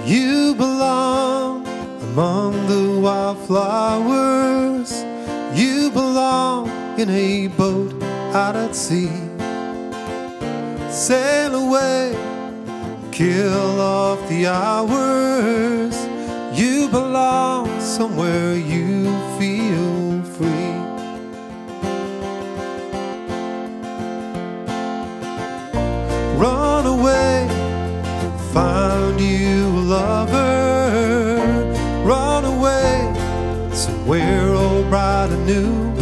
You belong among the wildflowers. You belong in a boat out at sea. Sail away, kill off the hours. You belong somewhere you feel free. Run away, find you a lover. Run away, somewhere all bright and new.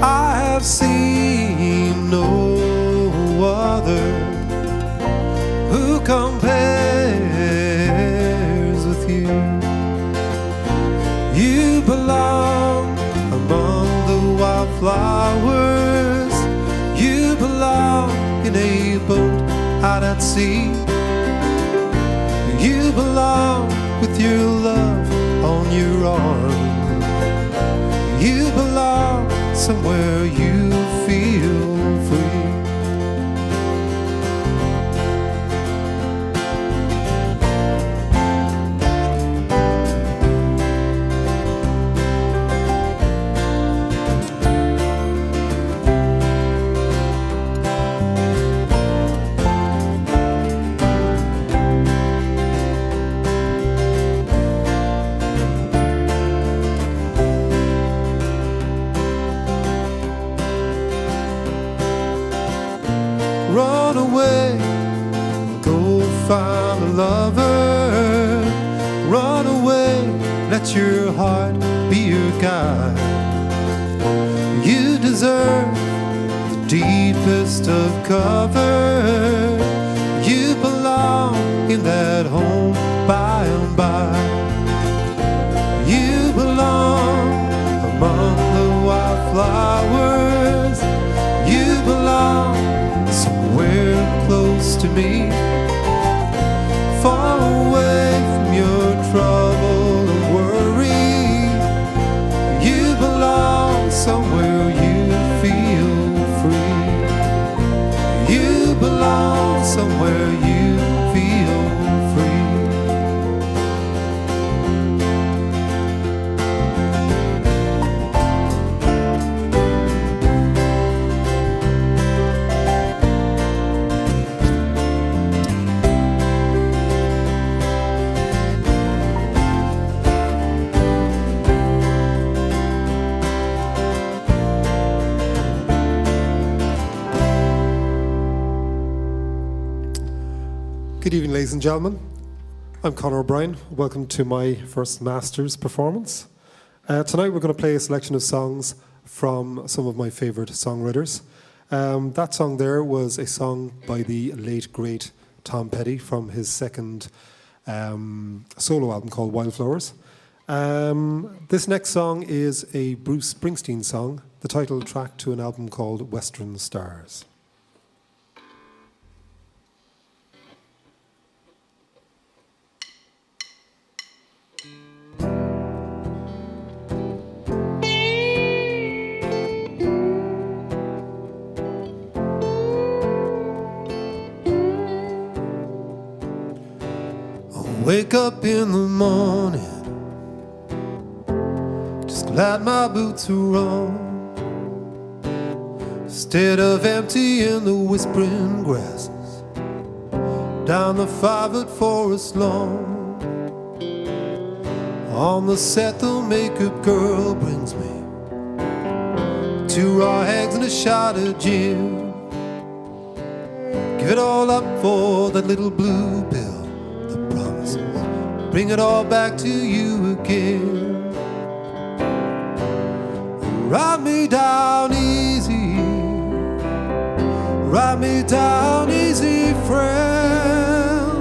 I have seen no other who compares with you. You belong among the wildflowers. You belong in a boat out at sea. You belong with your love on your arm. You belong somewhere you feel free. Run away, go find a lover. Run away, let your heart be your guide. You deserve the deepest of cover. You belong in that home by and by. You belong among the wildflowers. You belong somewhere close to me, far away from your trouble and worry. You belong somewhere you feel free. You belong somewhere you feel free. Good evening, ladies and gentlemen. I'm Conor O'Brien. Welcome to my first Masters performance. Tonight we're going to play a selection of songs from some of my favourite songwriters. That song there was a song by the late, great Tom Petty from his second solo album called Wildflowers. This next song is a Bruce Springsteen song, the title track to an album called Western Stars. Wake up in the morning, just glad my boots are on. Instead of emptying the whispering grasses down the 5-foot forest lawn. On the set the makeup girl brings me 2 raw eggs and a shot of gin. Give it all up for that little blue pill. Bring it all back to you again. Ride me down easy, ride me down easy, friend.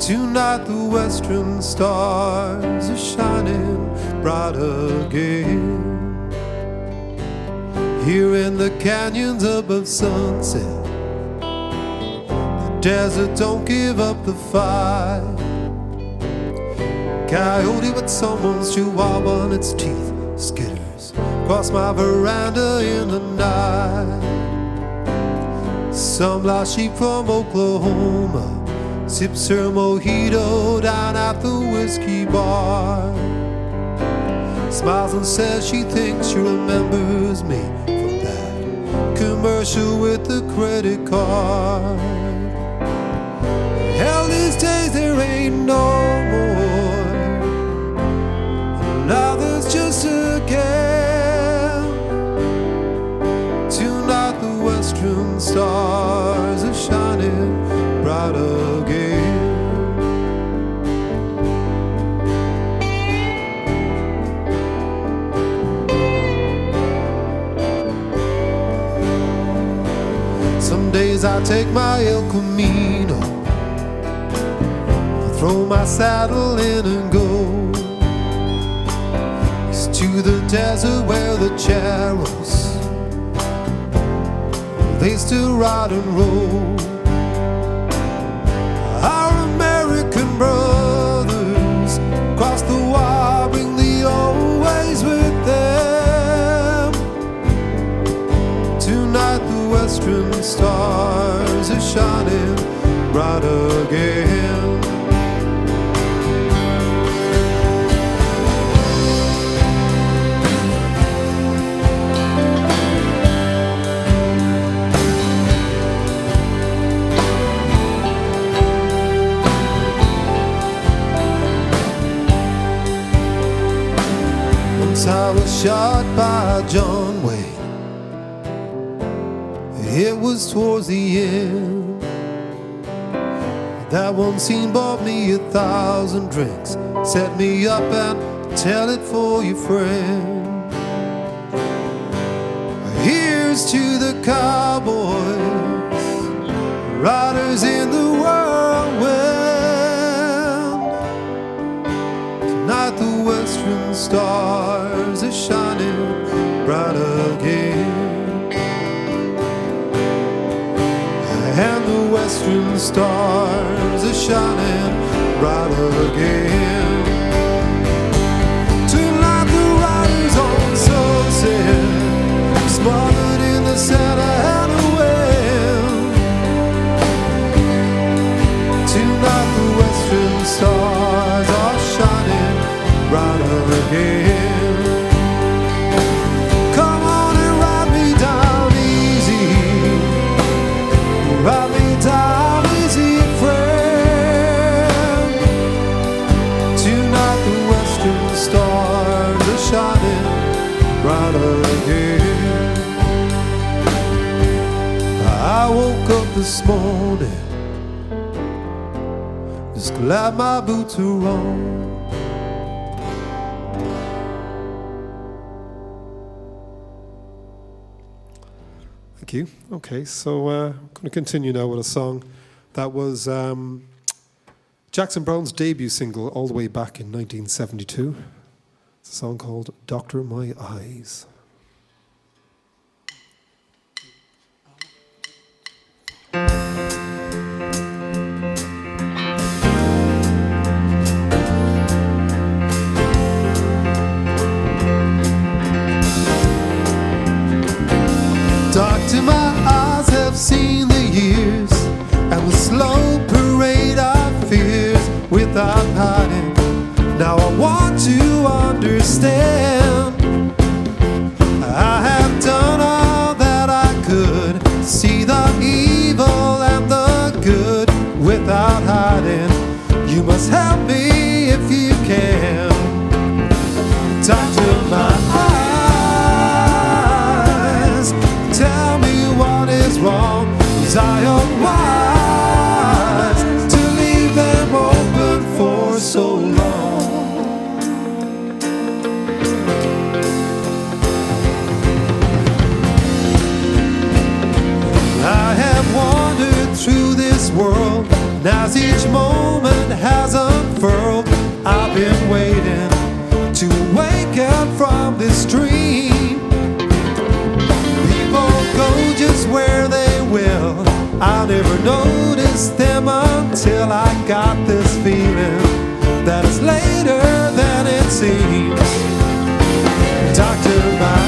Tonight the western stars are shining bright again. Here in the canyons above sunset, desert don't give up the fight. Coyote with someone's chihuahua on its teeth skitters across my veranda in the night. Some lost sheep from Oklahoma sips her mojito down at the whiskey bar, smiles and says she thinks she remembers me from that commercial with the credit card. Hell, these days there ain't no more. Now there's just a game. Tonight the western stars are shining bright again. Some days I take my El Camino, throw my saddle in and go east to the desert where the charros, they still ride and roll. Our American brothers cross the wire, bring the old ways with them. Tonight the western stars are shining bright again. I was shot by John Wayne. It was towards the end. That one scene bought me 1,000 drinks. Set me up and tell it for your friend. Here's to the cowboys, riders in the whirlwind. Tonight the western stars are shining bright again, and the western stars are shining bright again. Tonight the riders on sunset, smothered in the Santa Ana wind. Tonight the western stars are shining bright again. Come on and ride me down easy, ride me down easy, friend. Tonight the western stars are shining bright again. I woke up this morning, just glad my boots are on. Thank you. Okay, so I'm going to continue now with a song that was Jackson Browne's debut single all the way back in 1972. It's a song called Doctor My Eyes. Doctor, my eyes have seen the years and the slow parade of fears without hiding. Now I want to understand. I have done all that I could, see the evil and the good without hiding. You must help me if you can. Doctor, my eyes, tell me what is wrong. Was I unwise to leave them open for so long? I have wandered through this world, and as each moment has unfurled, I've been waiting to awaken from this dream. People go just where they will, I never noticed them until I got this feeling that it's later than it seems. Doctor, my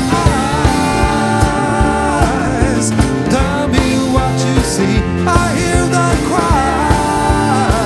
eyes, tell me what you see. I hear the cries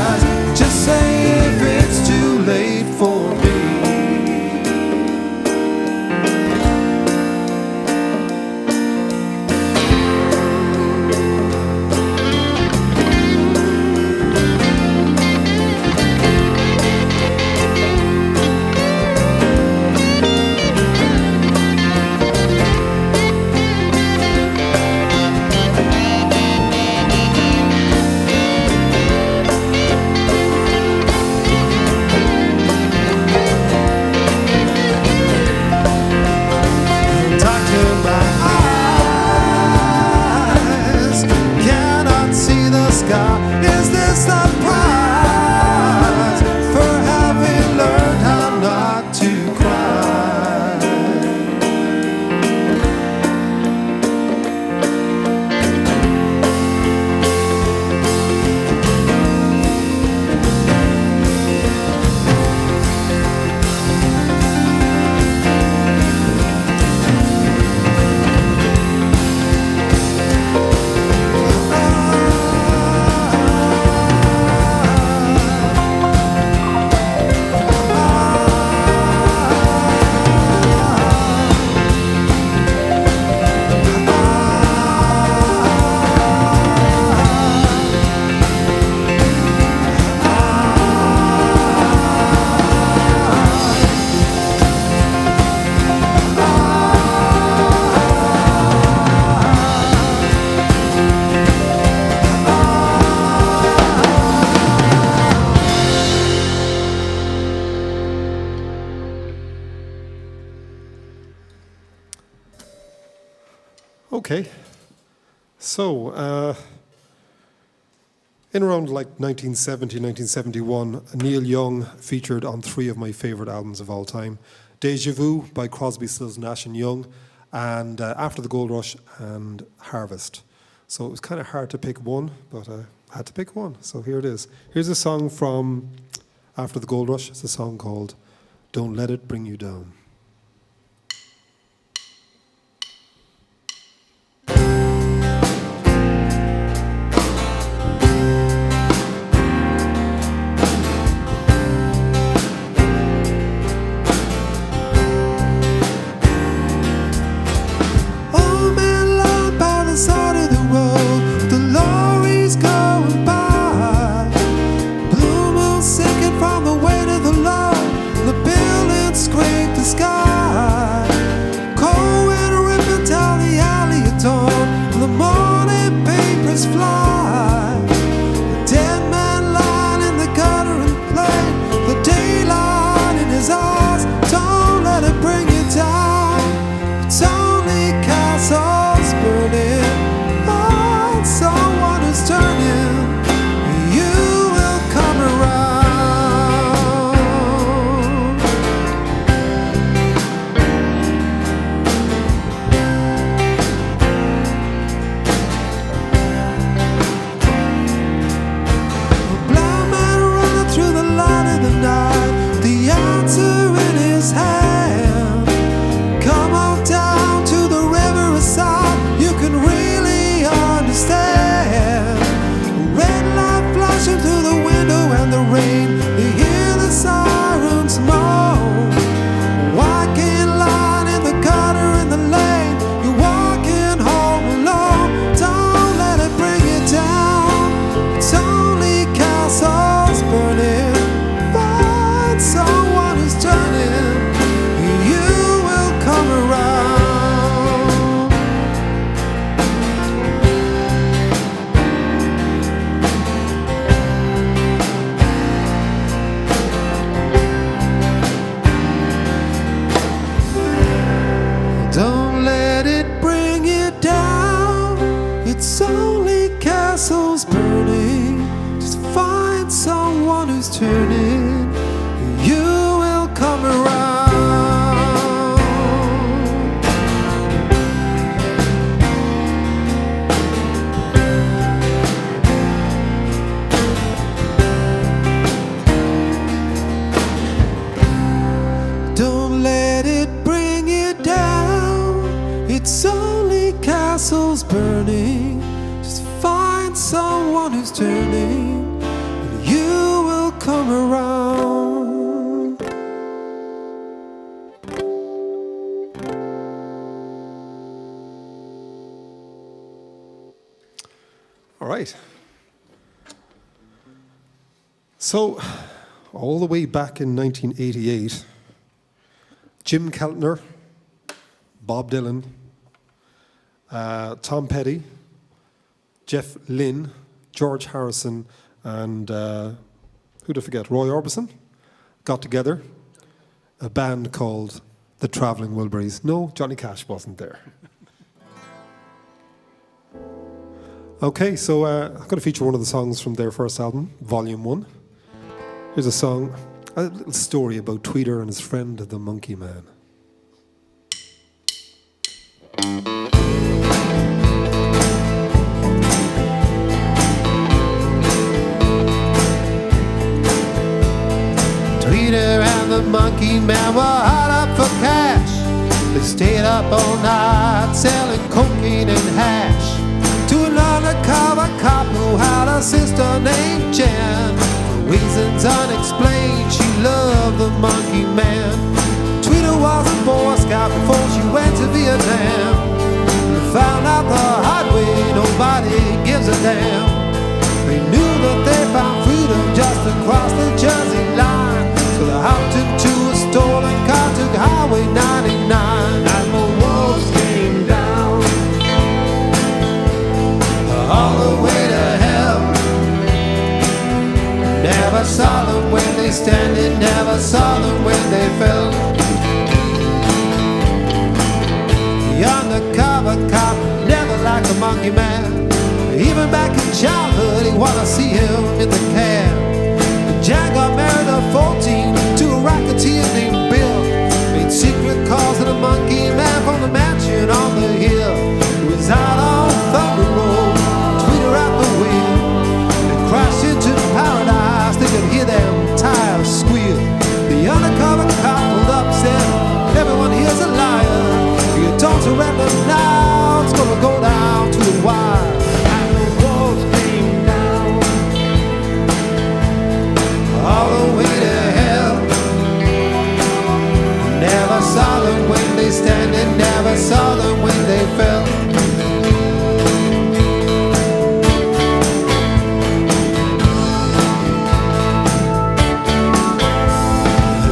Okay. So, in around like 1970, 1971, Neil Young featured on 3 of my favourite albums of all time. Deja Vu by Crosby, Stills, Nash and Young, and After the Gold Rush and Harvest. So it was kind of hard to pick one, but I had to pick one. So here it is. Here's a song from After the Gold Rush. It's a song called Don't Let It Bring You Down. So, all the way back in 1988, Jim Keltner, Bob Dylan, Tom Petty, Jeff Lynne, George Harrison, and who'd I forget? Roy Orbison got together, a band called the Travelling Wilburys. No, Johnny Cash wasn't there. Okay, so I'm going to feature one of the songs from their first album, Volume 1. Here's a song, a little story about Tweeter and his friend, the Monkey Man. Tweeter and the Monkey Man were hard up for cash. They stayed up all night selling cocaine and hash to an undercover cop who had a sister named Jan. Reasons unexplained, she loved the Monkey Man. Tweeter was a Boy Scout before she went to Vietnam. They found out the hard way, nobody gives a damn. They knew that they found freedom just across the Jersey line. So they hopped into a stolen car, took Highway 99. And the wolves came down all the way to hell. Never saw them when they standing, never saw them when they fell. The undercover cop day while I see him in the cab. Jack got married at 14 to a racketeer named Bill. Made secret calls to the monkey man from the mansion on the hill. He was out on Thunder Road, tweeter out the wheel. They crashed into paradise, they could hear them tires squeal. The undercover cop pulled up, said, everyone here's a liar. If you don't surrender now, it's gonna go down to the wire. And the walls came down all the way to hell. Never saw them when they standing, never saw them when they fell.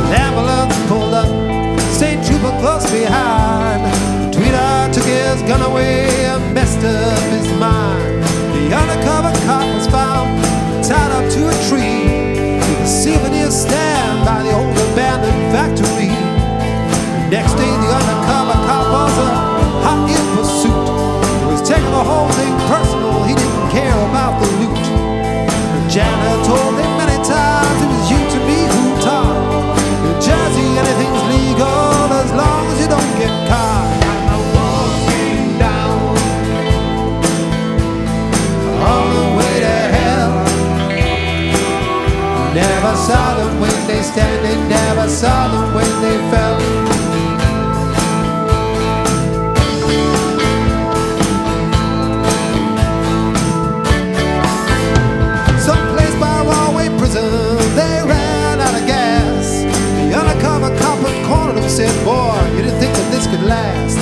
An ambulance pulled up, state trooper close behind. Tweeter took his gun away and messed up his mind. The undercover cop was found tied up to a tree with a souvenir stand by the old abandoned factory. Next day the undercover cop was a hot in pursuit. He was taking the whole thing personal, he didn't care about the loot. The janitor told him many times it was you to me who taught. In Jersey anything's legal as long as you don't get caught. And the walls came down all the way to hell. Never saw them when they standing, never saw them when they fell. Someplace by Railway Prison, they ran out of gas. The undercover cop had cornered him, said, boy, you didn't think that this could last.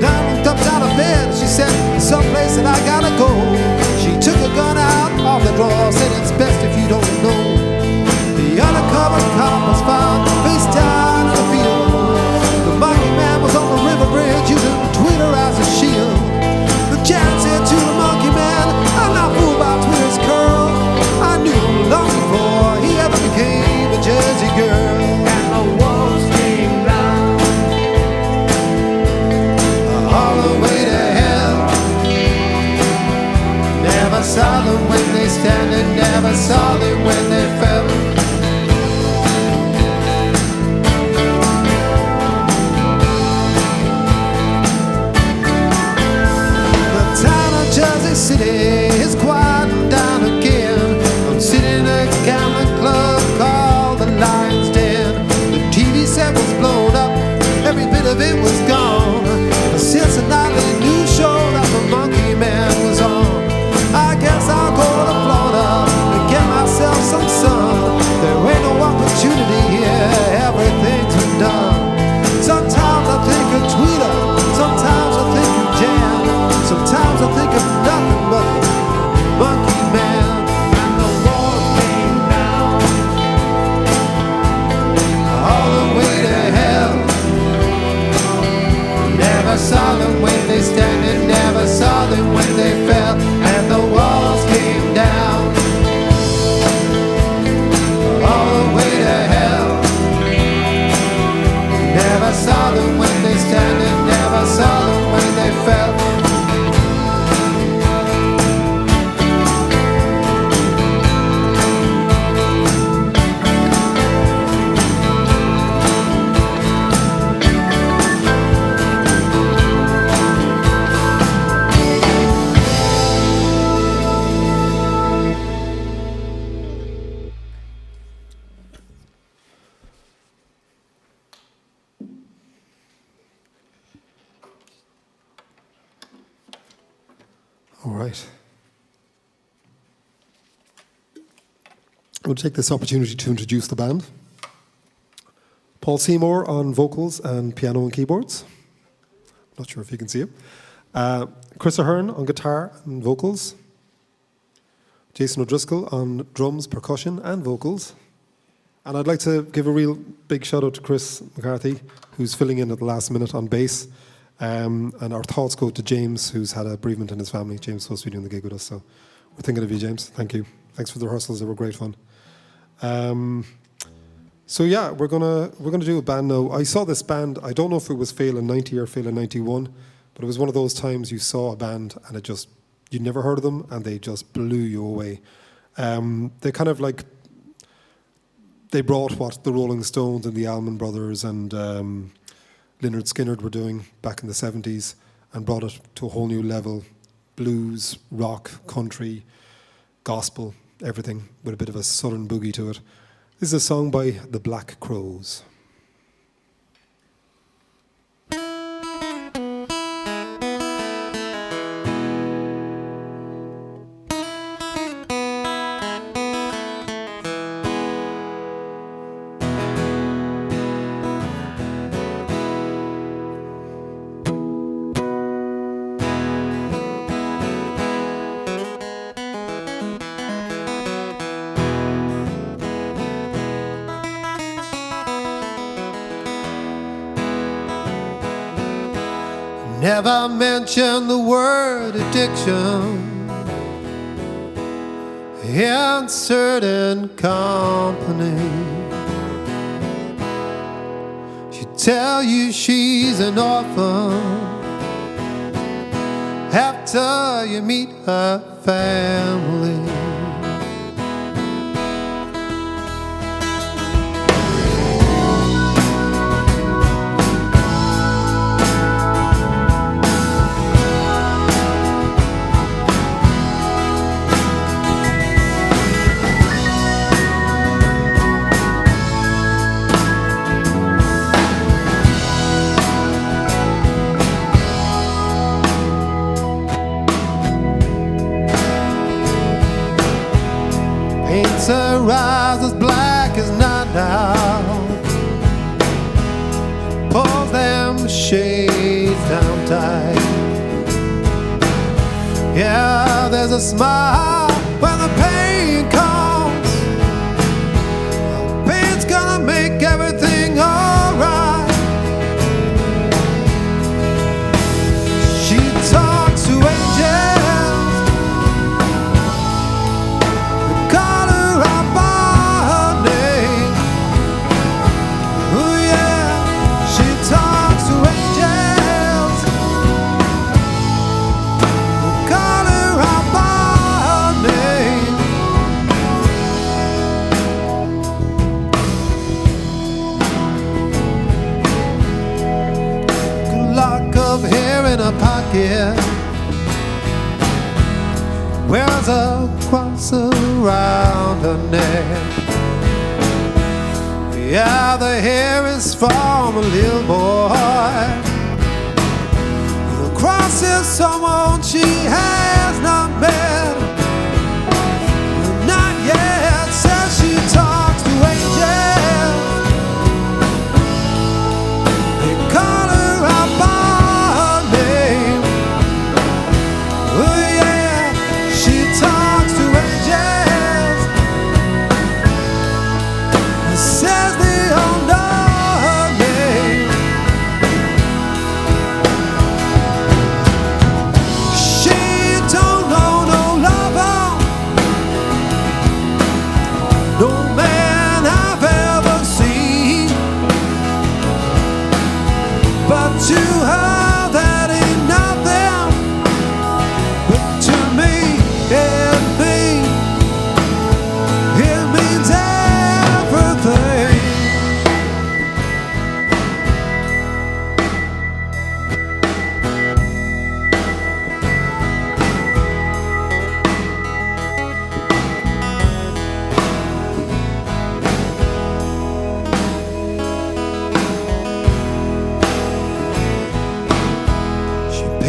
Diane looked up out of bed, she said, someplace that I gotta go. She took a gun out of the drawer, said it's best if you don't know. The undercover cop was found face down in the field. The monkey man was on the river bridge using Tweeter as a shield. The Jan said to the monkey man, I'm not fooled by Tweeter's curl. I knew him long before he ever became a Jersey girl. And the walls came down all the way to hell. Never saw them when they standing, never saw them when they fell. Jersey City is quieting down again. I'm sitting in a gambling club called the Lion's Den. The TV set was blown up, every bit of it was gone. Since the nightly news show that the monkey man was on. I guess I'll go to Florida and get myself some sun. There ain't no opportunity here, everything's been done. Sometimes I think of Tweeter, sometimes I think of Jan. Sometimes I think of nothing but monkey man. And the walls came down all the way to hell. Never saw them when they standing, never saw them when they fell. And the walls came down all the way to hell. Never saw them when they standing, never saw them when they fell. All right. I will take this opportunity to introduce the band. Paul Seymour on vocals and piano and keyboards. Not sure if you can see him. Chris Ahern on guitar and vocals. Jason O'Driscoll on drums, percussion and vocals. And I'd like to give a real big shout out to Chris McCarthy, who's filling in at the last minute on bass. And our thoughts go to James, who's had a bereavement in his family. James is supposed to be doing the gig with us, so we're thinking of you, James. Thank you. Thanks for the rehearsals; they were great fun. So yeah, we're gonna do a band now. I saw this band. I don't know if it was Fail in '90 or Fail in '91, but it was one of those times you saw a band and it just you'd never heard of them, and they just blew you away. They kind of like, they brought what the Rolling Stones and the Allman Brothers and Lynyrd Skynyrd were doing back in the 70s and brought it to a whole new level. Blues, rock, country, gospel, everything with a bit of a southern boogie to it. This is a song by the Black Crowes. Never mention the word addiction in certain company. She tell you she's an orphan after you meet her family. Paints her eyes as black as night now, pulls them shades down tight. Yeah, there's a smile when the pain comes. Pain's gonna make everything alright. She talks to angels. In a pocket, wears a cross around her neck. Yeah, the hair is from a little boy. The cross is someone she has not met, not yet. Says she talks to angels. They call her out by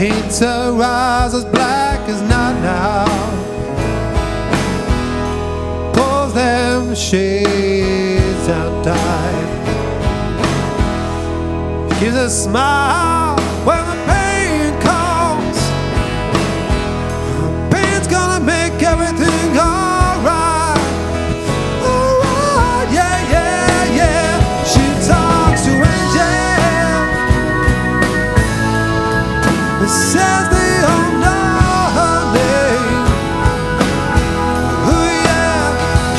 paints her eyes as black as night now, pulls them shades down tight, gives a smile when the pain comes. Pain's gonna make everything alright. Alright, yeah, yeah, yeah. She talks to angels. Says they all know her name. Oh yeah,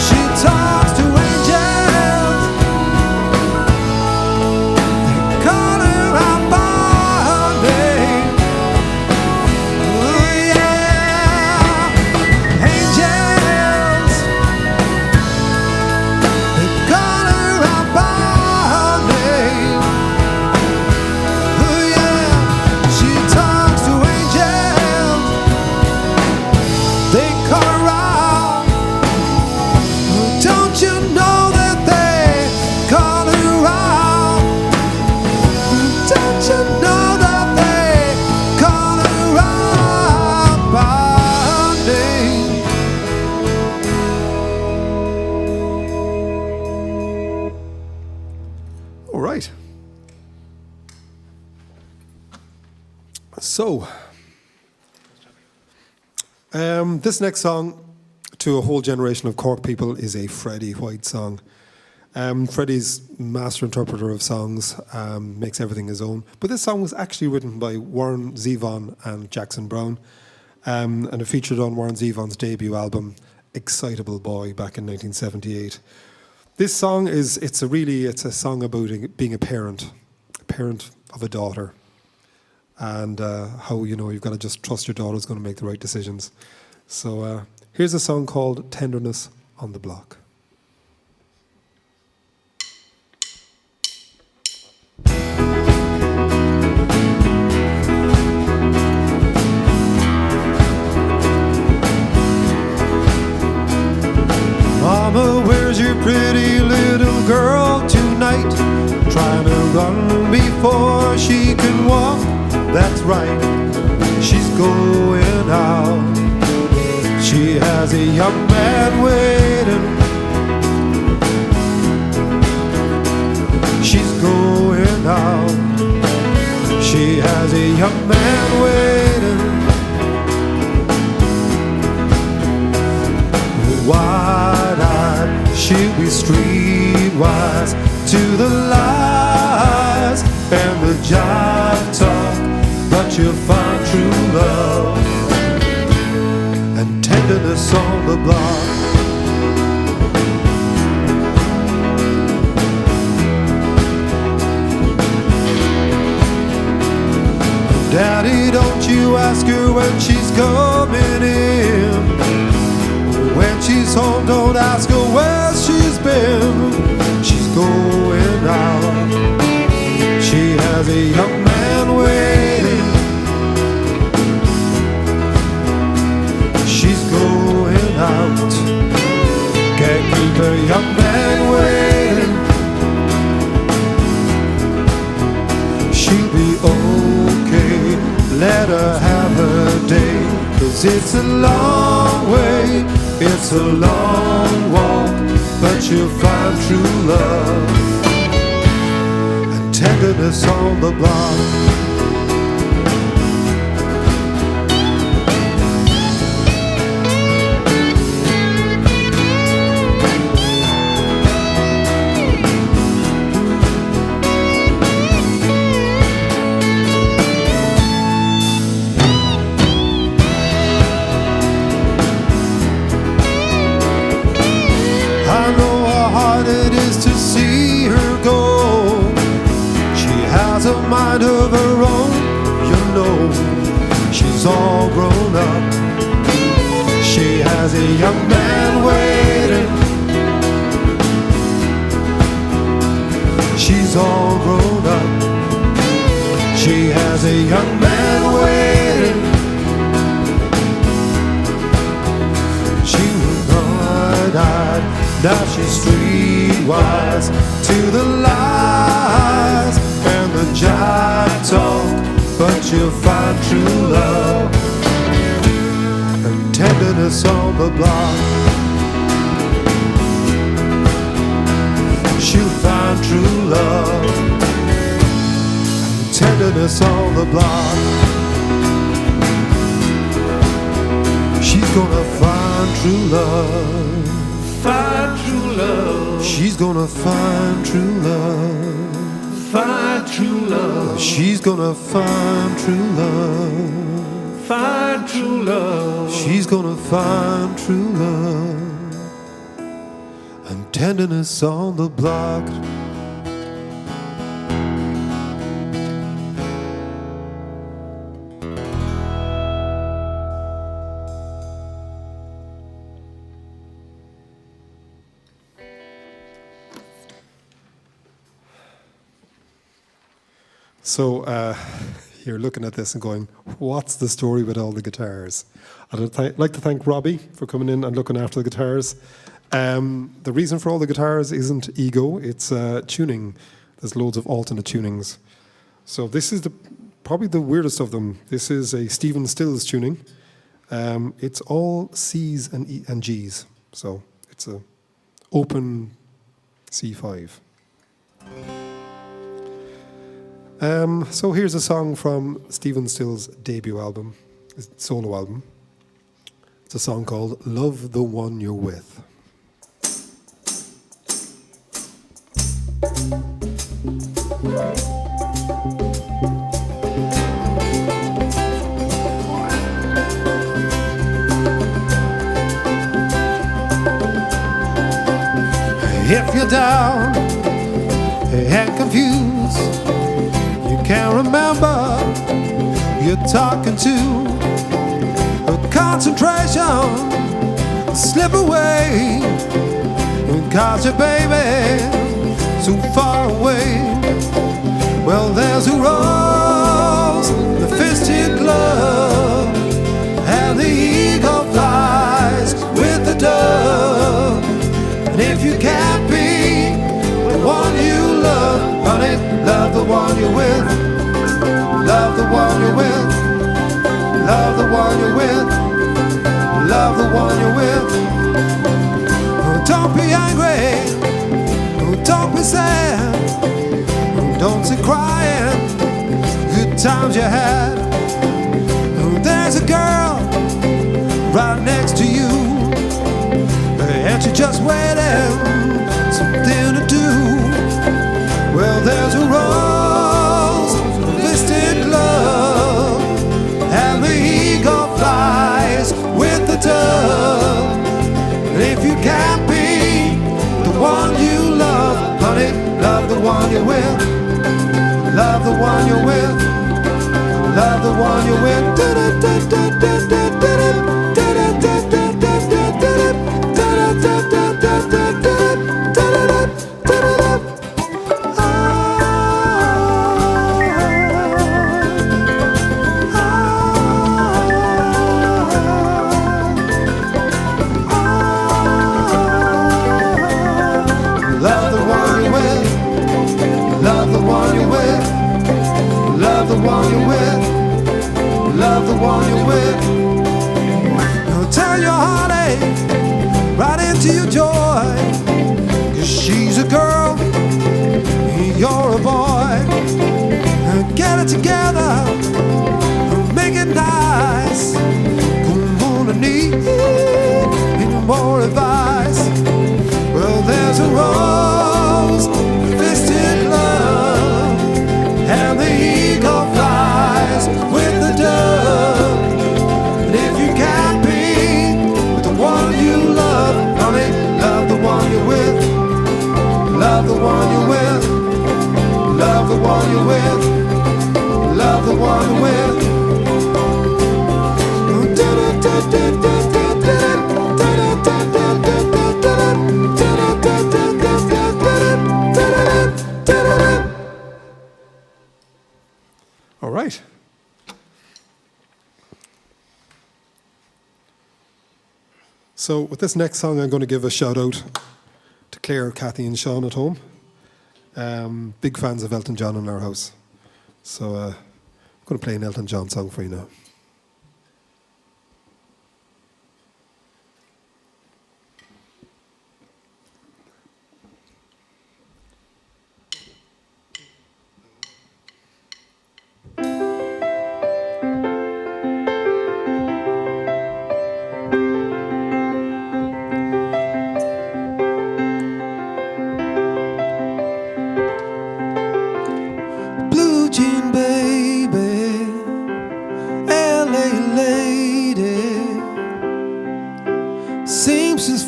she talks to angels. They call her out by So, this next song, to a whole generation of Cork people, is a Freddie White song. Freddie's master interpreter of songs, makes everything his own. But this song was actually written by Warren Zevon and Jackson Brown, and it featured on Warren Zevon's debut album, Excitable Boy, back in 1978. This song it's a song about being a parent of a daughter, and how, you know, you've got to just trust your daughter's going to make the right decisions. So here's a song called Tenderness on the Block. Mama, where's your pretty little girl tonight? Trying to run before she can walk. That's right, she's going out. She has a young man waiting. She's going out. She has a young man waiting. Wide-eyed, she'll be streetwise to the lies and the jive talk, but you'll find true love and tenderness on the block. Daddy, don't you ask her when she's coming in. When she's home, don't ask her where she's been. She's going out. She has a young man waiting. She's going out. Can't keep her young man waiting. She'll be okay, let her have her day. 'Cause it's a long way, it's a long walk, but you'll find true love and tenderness on the block. Mind of her own, you know, she's all grown up. She has a young man waiting. She's all grown up. She has a young man waiting. She was wide-eyed, now she's streetwise to the lies and the jive talk, but you'll find true love and tenderness on the block. She'll find true love and tenderness on the block. She's gonna find true love. Find true love. She's gonna find true love. Find true love. She's gonna find true love. Find true love. She's gonna find true love and tenderness on the block. So you're looking at this and going, what's the story with all the guitars? I'd like to thank Robbie for coming in and looking after the guitars. The reason for all the guitars isn't ego, it's tuning. There's loads of alternate tunings. So this is probably the weirdest of them. This is a Stephen Stills tuning. It's all C's and G's. So it's a open C5. So here's a song from Stephen Still's debut album, his solo album. It's a song called Love the One You're With. If you're down and confused, you can't remember you're talking to, concentration slip away, cause your baby so far away. Well, there's a rose, the fisted glove, and the eagle flies with the dove. And if you can't be the one you love, honey, love the one you're with. Love the one you're with. Love the one you're with. Love the one you're with. Oh, don't be angry. Oh, don't be sad. Oh, don't sit crying. Good times you had. Oh, there's a girl right next to you, and she's just waiting, something to do. Well, there's a rose, a fisted glove, and the eagle flies with the dove. And if you can't be the one you love, honey, love the one you're with. Love the one you're with. Love the one you're with. Love the one you're with. Love the one you're with. You'll turn your heartache right into your joy, 'cause she's a girl, you're a boy. Get it together, make it nice. Come on, I need any more advice. Well, there's a rose, fisted love, and the eagle flies with the dove. And if you can't be with the one you love, honey, love the one you're with. Love the one you're with. Love the one you're with. Love the one you're with. All right. So with this next song, I'm going to give a shout out to Claire, Kathy and Sean at home. Big fans of Elton John in our house. So I'm going to play an Elton John song for you now.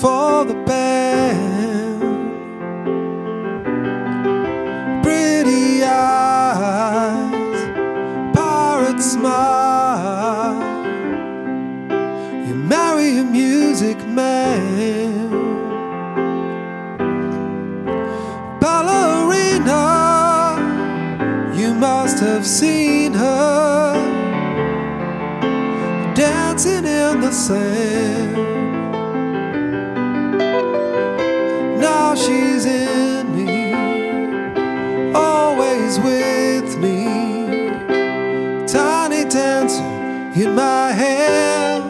For the band, pretty eyes, pirate smile. You marry a music man, ballerina. You must have seen her dancing in the sand. Now she's in me, always with me, tiny dancer in my hand.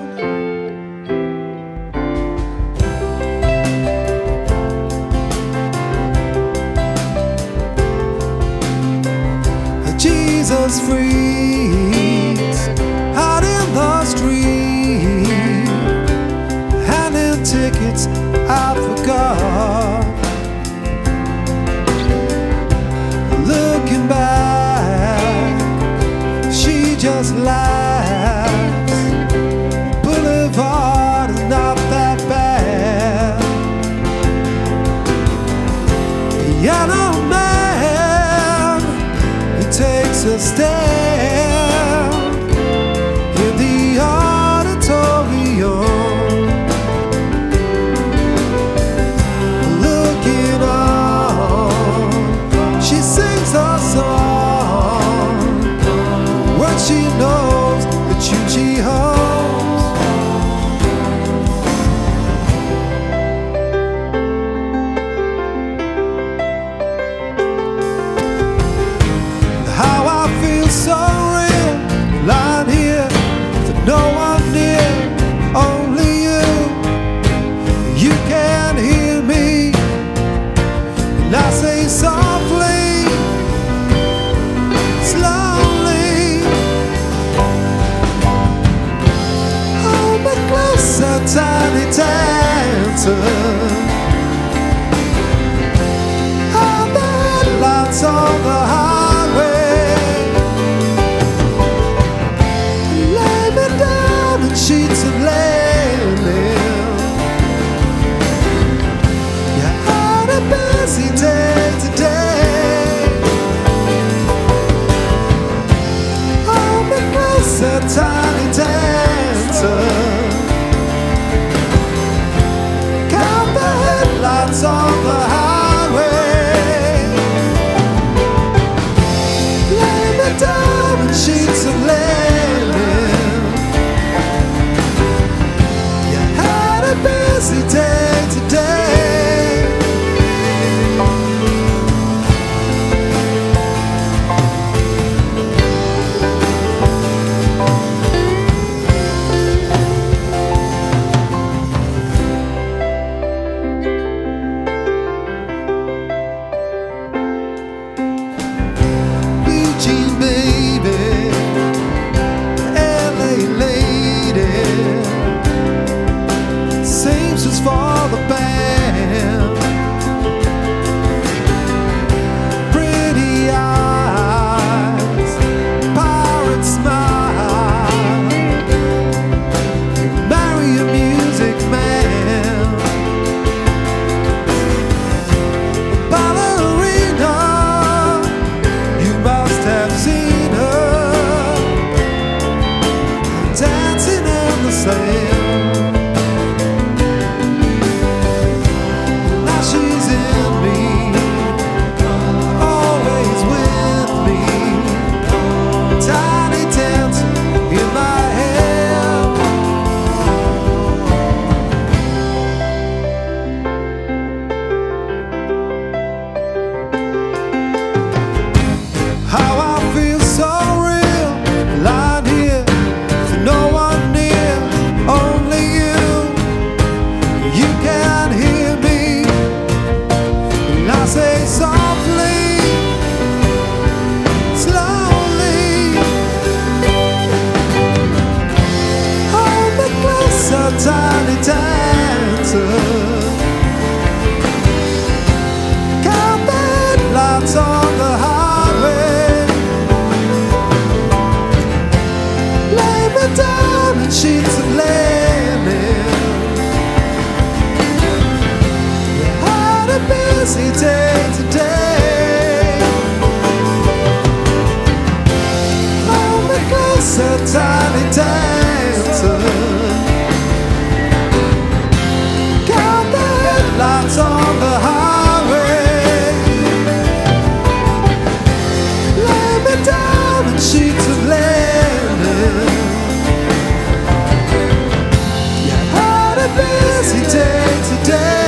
tiny dancer. All the headlights on the highway lay me down in sheets of linen. You had a busy day today. Hold me closer, tiny dancer. Count the headlights on the highway. Lay me down in sheets of linen. You had a busy day today. Eugene, baby, LA lady, seamstress for the band. Pretty eyes, pirate smile. Marry a music man. Ballerina, you must have seen her dancing in the sand. Now she's in me, always with me. Tiny dancer in my hand. How I feel so real, lying here with no one near, only you. You can hear me, and I say softly, slowly. Hold me closer, tiny dancer. Count the headlights on the highway. Lay me down in sheets of linen. You had a busy day today. Hold me closer, tiny dancer. Count the headlights on the highway. Lay me down in sheets of linen. You had a busy day today.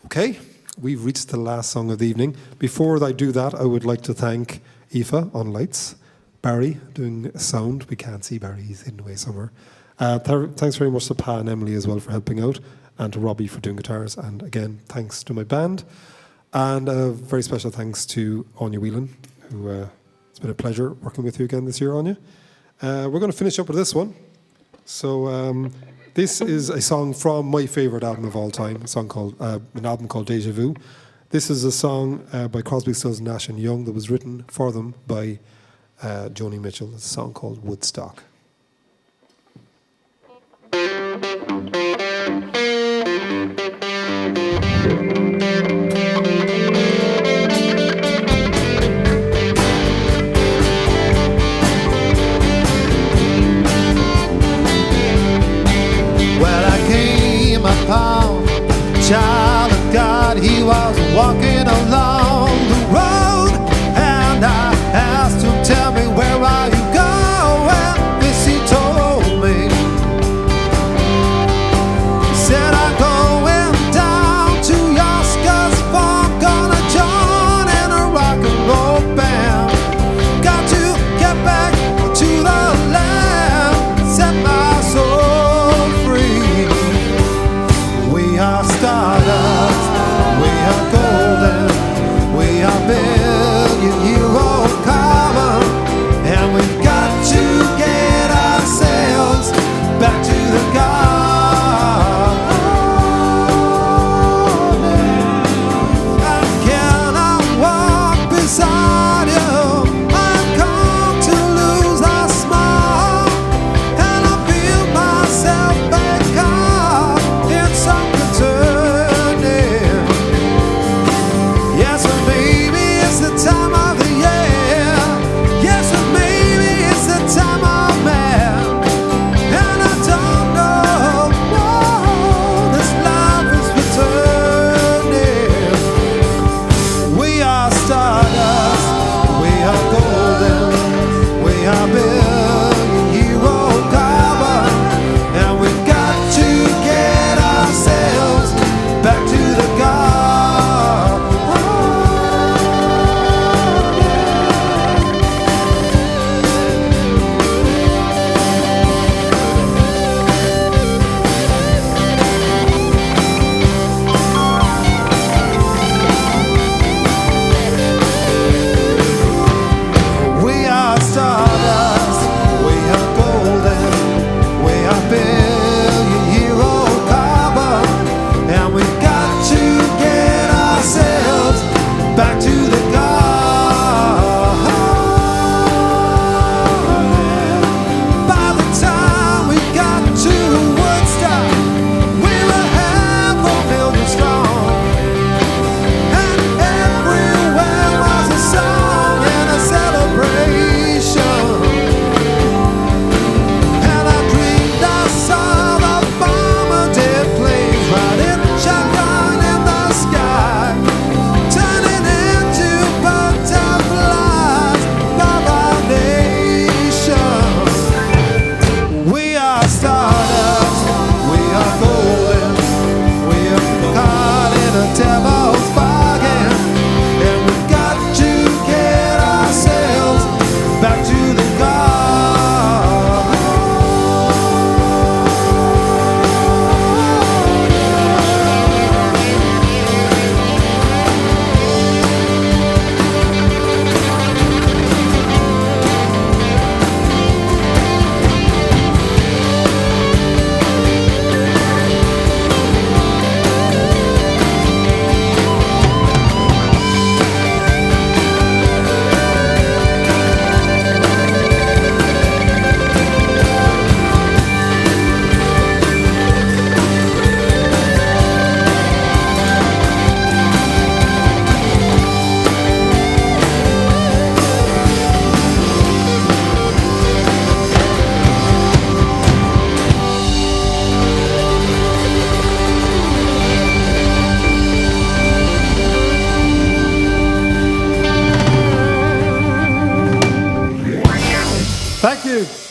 Okay, we've reached the last song of the evening. Before I do that, I would like to thank Aoife on lights, Barry doing sound. We can't see Barry, he's hidden away somewhere. Thanks very much to Pa and Emily as well for helping out, and to Robbie for doing guitars. And again, thanks to my band. And a very special thanks to Anya Whelan, who it's been a pleasure working with you again this year, Anya. We're going to finish up with this one. So this is a song from my favourite album of all time, an album called Deja Vu. This is a song by Crosby, Stills, Nash and Young that was written for them by Joni Mitchell. It's a song called Woodstock. Well, I came upon a child of God. He was walking along the road, and I asked him, "Tell me, where are you going?" He Thank you.